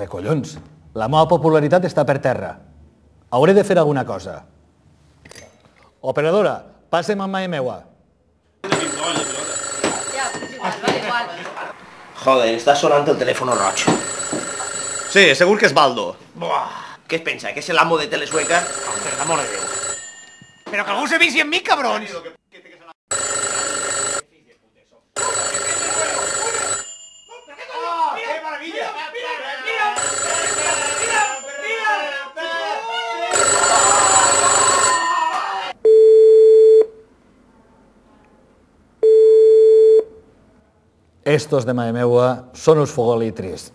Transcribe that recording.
collons? La meva popularitat està per terra. Hauré de fer alguna cosa. Operadora, passa'm amb mare meua. Joder, està sonant el telèfon roig. Sí, segur que és Baldo. Què es pensa, que és l'amo de Telesueca? Per l'amor de Déu. Però que algú se visi en mi, cabrons! Estos de mare meua són uns fogolitris.